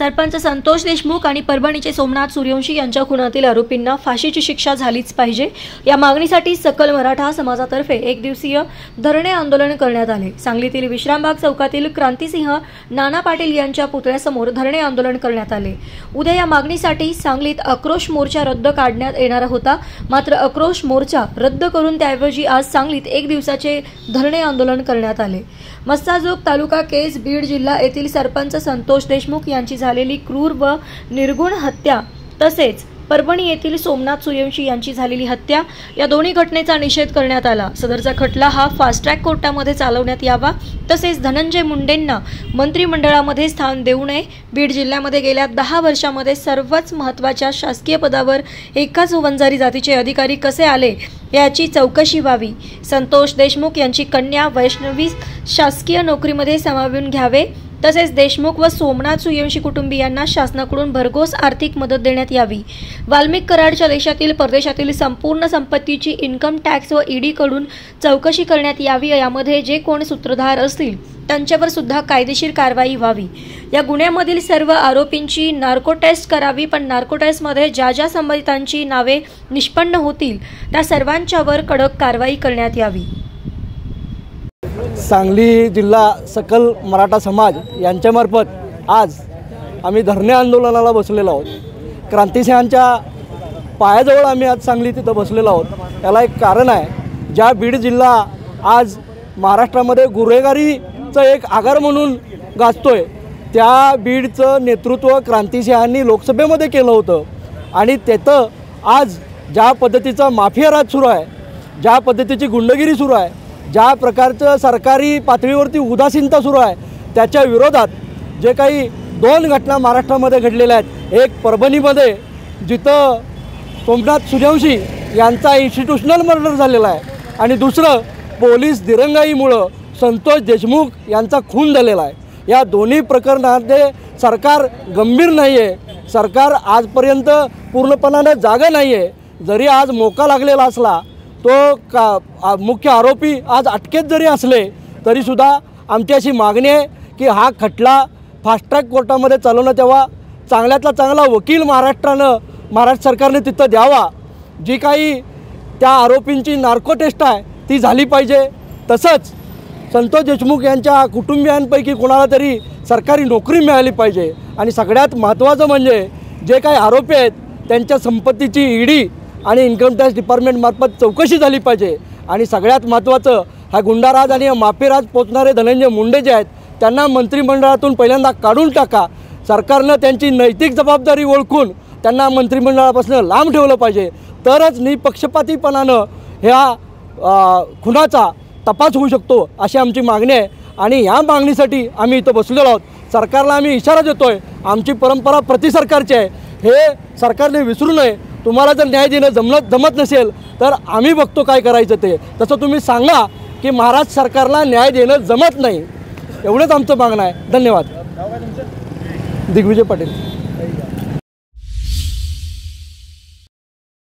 सरपंच संतोष देशमुख आणि परभणीचे सोमनाथ सूर्यवंशी यांच्या खुनातील आरोपींना फाशीची शिक्षा झालीच पाहिजे या मागणीसाठी सकल मराठा समाजातर्फे एक दिवसीय धरणे आंदोलन करण्यात आले। सांगलीतील विश्रामबाग चौकातील क्रांतिसिंह नाना पाटील यांच्या पुतळ्यासमोर धरणे आंदोलन करण्यात आले। उद्या या मागणीसाठी सांगलीत आक्रोश मोर्चा रद्द काढण्यात येणार होता, मात्र आक्रोश मोर्चा रद्द करून त्याऐवजी आज सांगलीत एक दिवसाचे धरणे आंदोलन करण्यात आले। मस्साजोग तालुका केस बीड जिल्हा येथील सरपंच संतोष देशमुख यांची झालेली क्रूर व निर्गुण हत्या तसेच परभणी येथील सोमनाथ सूर्यवंशी यांची झालेली हत्या या दोन्ही घटनेचा निषेध करण्यात आला। सदरचा खटला हा फास्ट ट्रॅक कोर्टामध्ये चालवण्यात यावा तसेच धनंजय मुंडेंना मंत्रिमंडळामध्ये स्थान देऊ नये। बीड जिल्ह्यामध्ये गेल्या 10 वर्षांमध्ये सर्वच महत्त्वाच्या शासकीय पदावर एकाच वंजारी जातीचे अधिकारी कसे आले याची चौकशी व्हावी। संतोष देशमुख यांची कन्या वैष्णवी शासकीय नोकरीमध्ये सामावून घ्यावे तसेच देशमुख व सोमनाथ सूर्यवंशी कुटुंबियांना शासनाकडून भरघोस आर्थिक मदत देण्यात यावी। वाल्मिक कराडच्या देशातील परदेशातील संपूर्ण संपत्तीची इन्कम टॅक्स व ईडी कडून चौकशी करण्यात यावी। यामध्ये जे कोण सूत्रधार असतील त्यांच्यावर सुद्धा कायदेशीर कारवाई व्हावी। या गुन्ह्यामधील सर्व आरोपींची नार्को टेस्ट करावी, पण नार्को टेस्टमध्ये ज्या संबंधितांची नावे निष्पन्न होतील त्या सर्वांच्यावर कडक कारवाई करण्यात यावी। सांगली जिल्हा सकल मराठा समाज यांच्यामार्फत आज आम्ही धरणे आंदोलनाला बसलेलो आहोत। क्रांतिसिंहांच्या पायाजवळ आम्ही आज सांगली तिथं बसलेलो आहोत। याला एक कारण आहे, ज्या बीड जिल्हा आज महाराष्ट्रामध्ये गुन्हेगारीचं एक आगार म्हणून गाजतोय त्या बीडचं नेतृत्व क्रांतिसिंहांनी लोकसभेमध्ये केलं होतं आणि तिथं आज ज्या पद्धतीचा माफिया राज सुरू आहे, ज्या पद्धतीची गुंडगिरी सुरू आहे, ज्या प्रकारचं सरकारी पातळीवरती उदासीनता सुरू आहे त्याच्या विरोधात जे काही 2 घटना महाराष्ट्रामध्ये घडलेल्या आहेत, एक परभणीमध्ये जिथं सोमनाथ सूर्यवंशी यांचा इन्स्टिट्यूशनल मर्डर झालेला आहे आणि दुसरं पोलीस दिरंगाईमुळं संतोष देशमुख यांचा खून झालेला आहे। या दोन्ही प्रकरणांमध्ये सरकार गंभीर नाही आहे, सरकार आजपर्यंत पूर्णपणाने जागा नाही आहे। जरी आज मोका लागलेला असला तो मुख्य आरोपी आज अटकेत जरी असले तरीसुद्धा आमची अशी मागणी आहे की हा खटला फास्ट ट्रॅक कोर्टामध्ये चालवण्यात यावा। चांगल्यातला चांगला वकील महाराष्ट्र सरकारने तिथं द्यावा। जी काही त्या आरोपींची नार्को टेस्ट आहे ती झाली पाहिजे। तसंच संतोष देशमुख यांच्या कुटुंबियांपैकी कोणाला तरी सरकारी नोकरी मिळाली पाहिजे आणि सगळ्यात महत्त्वाचं म्हणजे जे काही आरोपी आहेत त्यांच्या संपत्तीची ईडी आणि इन्कम टॅक्स डिपार्टमेंटमार्फत चौकशी झाली पाहिजे। आणि सगळ्यात महत्त्वाचं हा गुंडाराज आणि माफियाराज पोचणारे धनंजय मुंडे जे आहेत त्यांना मंत्रिमंडळातून पहिल्यांदा काढून टाका। सरकारनं त्यांची नैतिक जबाबदारी ओळखून त्यांना मंत्रिमंडळापासून लांब ठेवलं पाहिजे, तरच निपक्षपातीपणानं ह्या खुनाचा तपास होऊ शकतो अशी आमची मागणी आहे। आणि या मागणीसाठी आम्ही इथं बसलेलो आहोत। सरकारला आम्ही इशारा देतोय, आमची परंपरा प्रतिसरकारची आहे, हे सरकारने विसरू नये। तुम्हाला जर न्याय देणं जमत नसेल तर आम्ही बघतो काय करायचं ते, तसं तुम्ही सांगा की महाराष्ट्र सरकारला न्याय देणं जमत नाही, एवढंच आमचं मागणं आहे। धन्यवाद। दिग्विजय पाटील।